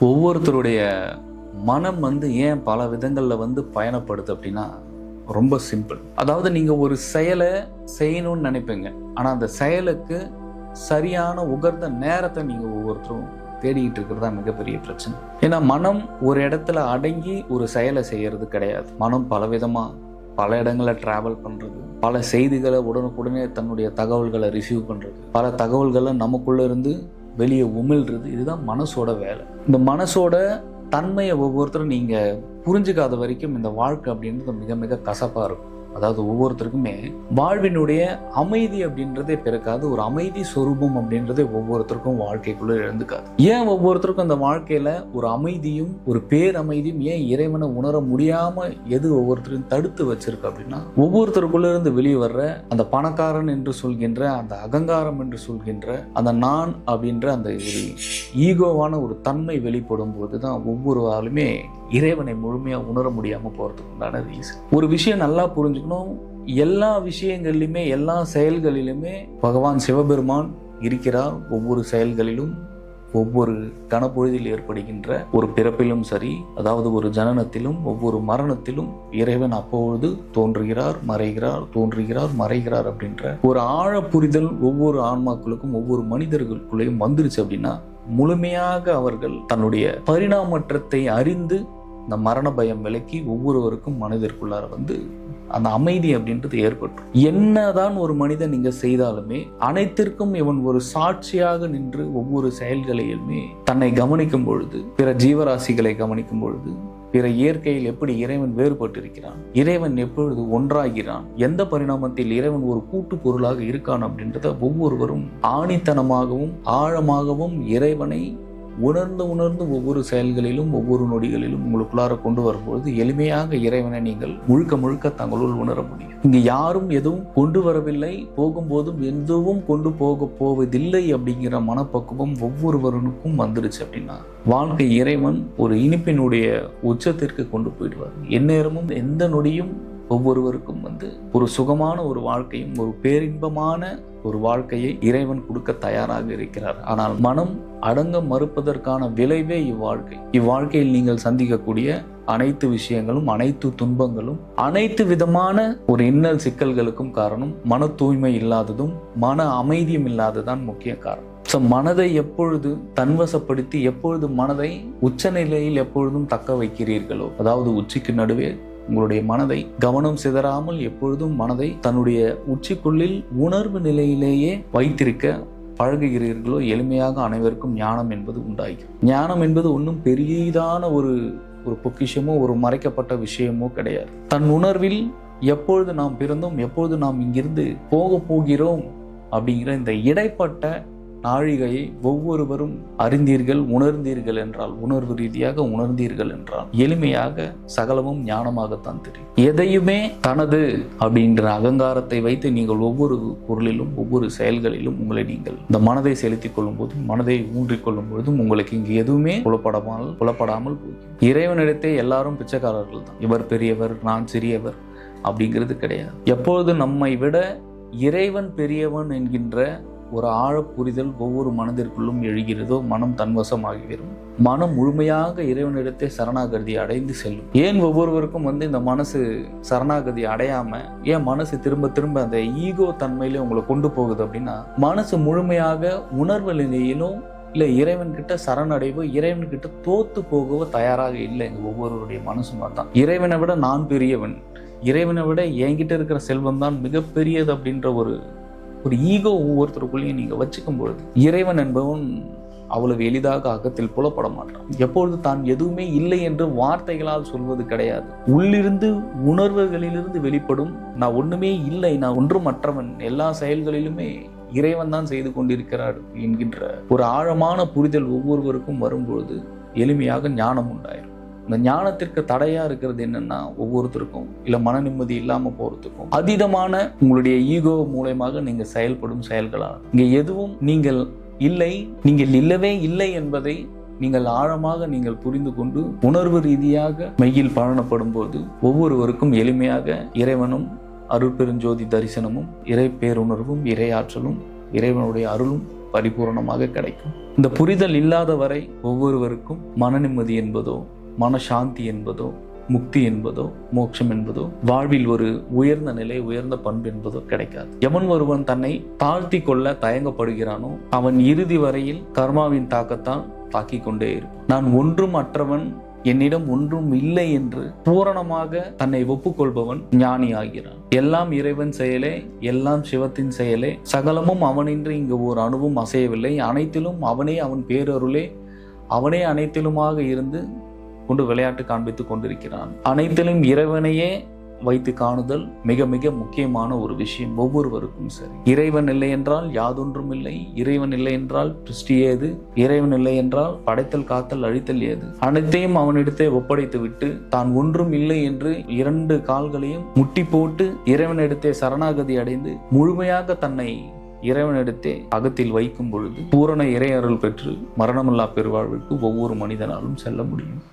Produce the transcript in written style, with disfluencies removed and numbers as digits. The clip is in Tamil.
ஒவ்வொருத்தருடைய மனம் ஏன் பல விதங்களில் பயணப்படுது அப்படின்னா ரொம்ப சிம்பிள். அதாவது நீங்கள் ஒரு செயலை செய்யணும்னு நினைப்பீங்க, ஆனால் அந்த செயலுக்கு சரியான உகந்த நேரத்தை நீங்கள் ஒவ்வொருத்தரும் தேடிக்கிட்டு இருக்கிறது தான் மிகப்பெரிய பிரச்சனை. ஏன்னா மனம் ஒரு இடத்துல அடங்கி ஒரு செயலை செய்யறது கிடையாது. மனம் பலவிதமாக பல இடங்களை டிராவல் பண்ணுறது, பல செய்திகளை உடனுக்குடனே தன்னுடைய தகவல்களை ரிசீவ் பண்ணுறது, பல தகவல்களை நமக்குள்ளே இருந்து வெளியே உமிழ்றது. இதுதான் மனசோட வேலை. இந்த மனசோட தன்மையை ஒவ்வொருத்தரும் நீங்கள் புரிஞ்சுக்காத வரைக்கும் இந்த வாழ்க்கை அப்படின்றது மிக மிக கசப்பாக இருக்கும். அதாவது ஒவ்வொருத்தருக்குமே வாழ்வினுடைய அமைதி அப்படின்றதே பிறக்காது. ஒரு அமைதி சொரூபம் அப்படின்றதே ஒவ்வொருத்தருக்கும் வாழ்க்கைக்குள்ள எழுந்துக்காது. ஏன் ஒவ்வொருத்தருக்கும் அந்த வாழ்க்கையில ஒரு அமைதியும் ஒரு பேரமைதியும் ஏன் இறைவனை உணர முடியாம எது ஒவ்வொருத்தரையும் தடுத்து வச்சிருக்கு அப்படின்னா, ஒவ்வொருத்தருக்குள்ள இருந்து வெளியே வர்ற அந்த பணக்காரன் என்று சொல்கின்ற அந்த அகங்காரம் என்று சொல்கின்ற அந்த நான் அப்படின்ற அந்த ஒரு ஈகோவான ஒரு தன்மை வெளிப்படும் போதுதான் ஒவ்வொரு ஆளுமே இறைவனை முழுமையா உணர முடியாம போறதுக்கு உண்டான ரீசன். ஒரு விஷயம் நல்லா புரிஞ்சுக்கணும், எல்லா விஷயங்களிலுமே எல்லா செயல்களிலுமே பகவான் சிவபெருமான் இருக்கிறார். ஒவ்வொரு செயல்களிலும் ஒவ்வொரு கணப்பொழுதில் ஏற்படுகின்ற ஒரு பிறப்பிலும் சரி, அதாவது ஒரு ஜனனத்திலும் ஒவ்வொரு மரணத்திலும் இறைவன் அப்பொழுது தோன்றுகிறார், மறைகிறார், தோன்றுகிறார், மறைகிறார் அப்படின்ற ஒரு ஆழ புரிதல் ஒவ்வொரு ஆன்மாக்களுக்கும் ஒவ்வொரு மனிதர்களுக்குள்ளேயும் வந்துருச்சு அப்படின்னா, முழுமையாக அவர்கள் தன்னுடைய பரிணாமற்றத்தை அறிந்து இந்த மரண பயம் விலக்கி ஒவ்வொருவருக்கும் மனிதருக்குள்ளார அந்த அமைதி அப்படின்றது ஏற்பட்டுரும். என்னதான் ஒரு மனிதன் நீங்க செய்தாலுமே அனைத்திற்கும் இவன் ஒரு சாட்சியாக நின்று ஒவ்வொரு செயல்களையுமே தன்னை கவனிக்கும் பொழுது, பிற ஜீவராசிகளை கவனிக்கும் பொழுது, பிற இயற்கையில் எப்படி இறைவன் வேறுபட்டிருக்கிறான், இறைவன் எப்பொழுது ஒன்றாகிறான், எந்த பரிணாமத்தில் இறைவன் ஒரு கூட்டு பொருளாக இருக்கான் அப்படின்றத ஒவ்வொருவரும் ஆணித்தனமாகவும் ஆழமாகவும் இறைவனை உணர்ந்து ஒவ்வொரு செயல்களிலும் ஒவ்வொரு நொடிகளிலும் உங்களுக்குள்ளார கொண்டு வரும்பொழுது எளிமையாக இறைவனை நீங்கள் முழுக்க முழுக்க தங்களுள் உணர முடியும். இங்கு யாரும் எதுவும் கொண்டு வரவில்லை, போகும்போதும் எதுவும் கொண்டு போவதில்லை அப்படிங்கிற மனப்பக்குவம் ஒவ்வொருவருக்கும் வந்துருச்சு அப்படின்னா, வாழ்க்கை இறைவன் ஒரு இனிப்பினுடைய உச்சத்திற்கு கொண்டு போயிடுவார். எந்நேரமும் எந்த நொடியும் ஒவ்வொருவருக்கும் ஒரு சுகமான ஒரு வாழ்க்கையும் ஒரு பேரின்பமான ஒரு வாழ்க்கையை இறைவன் கொடுக்க தயாராக இருக்கிறார். ஆனால் மனம் அடங்க மறுப்பதற்கான விளைவே இவ்வாழ்க்கையில் நீங்கள் சந்திக்கக்கூடிய அனைத்து விஷயங்களும், அனைத்து துன்பங்களும், அனைத்து விதமான ஒரு இன்னல் சிக்கல்களுக்கும் காரணம் மன தூய்மை இல்லாததும் மன அமைதியும் இல்லாததான் முக்கிய காரணம். மனதை எப்பொழுது தன்வசப்படுத்தி எப்பொழுது மனதை உச்சநிலையில் எப்பொழுதும் தக்க வைக்கிறீர்களோ, அதாவது உச்சிக்கு நடுவே உங்களுடைய மனதை கவனம் சிதறாமல் எப்பொழுதும் மனதை தன்னுடைய உச்சிக்குள்ளில் உணர்வு நிலையிலேயே வைத்திருக்க பழகுகிறீர்களோ, எளிமையாக அனைவருக்கும் ஞானம் என்பது உண்டாகும். ஞானம் என்பது ஒன்றும் பெரியதான ஒரு பொக்கிஷமோ ஒரு மறைக்கப்பட்ட விஷயமோ கிடையாது. தன் உணர்வில் எப்பொழுது நாம் பிறந்தோம், எப்பொழுது நாம் இங்கிருந்து போகிறோம் அப்படிங்கிற இந்த இடைப்பட்ட நாழிகையை ஒவ்வொருவரும் அறிந்தீர்கள், உணர்ந்தீர்கள் என்றால், உணர்வு ரீதியாக உணர்ந்தீர்கள் என்றால் எளிமையாக சகலமும் ஞானமாகத்தான் தெரியும். எதையுமே தனது அப்படின்ற அகங்காரத்தை வைத்து நீங்கள் ஒவ்வொரு பொருளிலும் ஒவ்வொரு செயல்களிலும் உங்களை நீங்கள் இந்த மனதை செலுத்திக் கொள்ளும் போதும், மனதை ஊன்றிக் கொள்ளும் பொழுதும் உங்களுக்கு இங்கு எதுவுமே புலப்படாமல் போகும். இறைவனிடத்தே எல்லாரும் பிச்சைக்காரர்கள் தான். இவர் பெரியவர், நான் சிறியவர் அப்படிங்கிறது கிடையாது. எப்பொழுது நம்மை விட இறைவன் பெரியவன் என்கின்ற ஒரு ஆழ புரிதல் ஒவ்வொரு மனதிற்குள்ளும் எழுகிறதோ, மனம் தன்வசமாகிவிடும். மனம் முழுமையாக இறைவனிடத்தை சரணாகதி அடைந்து செல்லும். ஏன் ஒவ்வொருவருக்கும் இந்த மனசு சரணாகதி அடையாம ஏன் மனசு திரும்ப திரும்ப அந்த ஈகோ தன்மையிலே உங்களை கொண்டு போகுது அப்படின்னா, மனசு முழுமையாக உணர்வு நிலையிலும் இல்லை இறைவன் கிட்ட சரணடைவோ இறைவன் கிட்ட தோத்து போகவோ தயாராக இல்லை. ஒவ்வொருவருடைய மனசுமா தான் இறைவனை விட நான் பெரியவன், இறைவனை விட என்கிட்ட இருக்கிற செல்வம் தான் மிகப்பெரியது அப்படின்ற ஒரு ஈகோ ஒவ்வொருத்தருக்குள்ளேயும் நீங்க வச்சுக்கும் பொழுது இறைவன் என்பவன் அவ்வளவு எளிதாக அகத்தில் புலப்பட மாட்டான். எப்பொழுது தான் எதுவுமே இல்லை என்று வார்த்தைகளால் சொல்வது கிடையாது, உள்ளிருந்து உணர்வுகளிலிருந்து வெளிப்படும் நான் ஒண்ணுமே இல்லை, நான் ஒன்றும் மற்றவன், எல்லா செயல்களிலுமே இறைவன் தான் செய்து கொண்டிருக்கிறார் என்கின்ற ஒரு ஆழமான புரிதல் ஒவ்வொருவருக்கும் வரும்பொழுது எளிமையாக ஞானம் உண்டாயிரும். இந்த ஞானத்திற்கு தடையா இருக்கிறது என்னன்னா, ஒவ்வொருத்தருக்கும் இல்ல மன நிம்மதி இல்லாம போறதுக்கும் அதீதமான உங்களுடைய ஈகோ மூலமாக நீங்க செயல்படும் செயல்களால் இங்க எதுவும் நீங்கள் இல்லவே இல்லை என்பதை நீங்கள் ஆழமாக நீங்கள் புரிந்து கொண்டு உணர்வு ரீதியாக மெய்யில் பழனப்படும் போது ஒவ்வொருவருக்கும் எளிமையாக இறைவனும் அருட்பெருஞ்சோதி தரிசனமும் இறை பேருணர்வும் இறை ஆற்றலும் இறைவனுடைய அருளும் பரிபூரணமாக கிடைக்கும். இந்த புரிதல் இல்லாத வரை ஒவ்வொருவருக்கும் மன நிம்மதி என்பதோ, மனசாந்தி என்பதோ, முக்தி என்பதோ, மோட்சம் என்பதோ, வாழ்வில் ஒரு உயர்ந்த நிலை, உயர்ந்த பண்பு என்பதோ கிடைக்காது. எவன் ஒருவன் தன்னை தாழ்த்தி கொள்ள தயங்கப்படுகிறானோ அவன் இறுதி வரையில் கர்மாவின் தாக்கத்தால் தாக்கிக் கொண்டே இருக்கும். நான் ஒன்றும் அற்றவன், என்னிடம் ஒன்றும் இல்லை என்று பூரணமாக தன்னை ஒப்புக்கொள்பவன் ஞானி ஆகிறான். எல்லாம் இறைவன் செயலே, எல்லாம் சிவத்தின் செயலே, சகலமும் அவனின்றி இங்கு ஒரு அணுவும் அசையவில்லை, அனைத்திலும் அவனே, அவன் பேரருளே, அவனே அனைத்திலுமாக இருந்து கொண்டு விளையாட்டு காண்பித்துக் கொண்டிருக்கிறான். அனைத்திலும் இறைவனையே வைத்து காணுதல் மிக மிக முக்கியமான ஒரு விஷயம் ஒவ்வொருவருக்கும். சரி, இறைவன் இல்லை என்றால் யாதொன்றும் இல்லை, இறைவன் இல்லை என்றால் சிருஷ்டி ஏது, இறைவன் இல்லை என்றால் படைத்தல் காத்தல் அழித்தல் ஏது, அனைத்தையும் அவனிடத்தை ஒப்படைத்து விட்டு தான் ஒன்றும் இல்லை என்று 2 கால்களையும் முட்டி போட்டு இறைவனிடத்தை சரணாகதி அடைந்து முழுமையாக தன்னை இறைவனிடத்தே அகத்தில் வைக்கும் பொழுது பூரண இறை அருள் பெற்று மரணமில்லா பெருவாழ்வுக்கு ஒவ்வொரு மனிதனாலும் செல்ல முடியும்.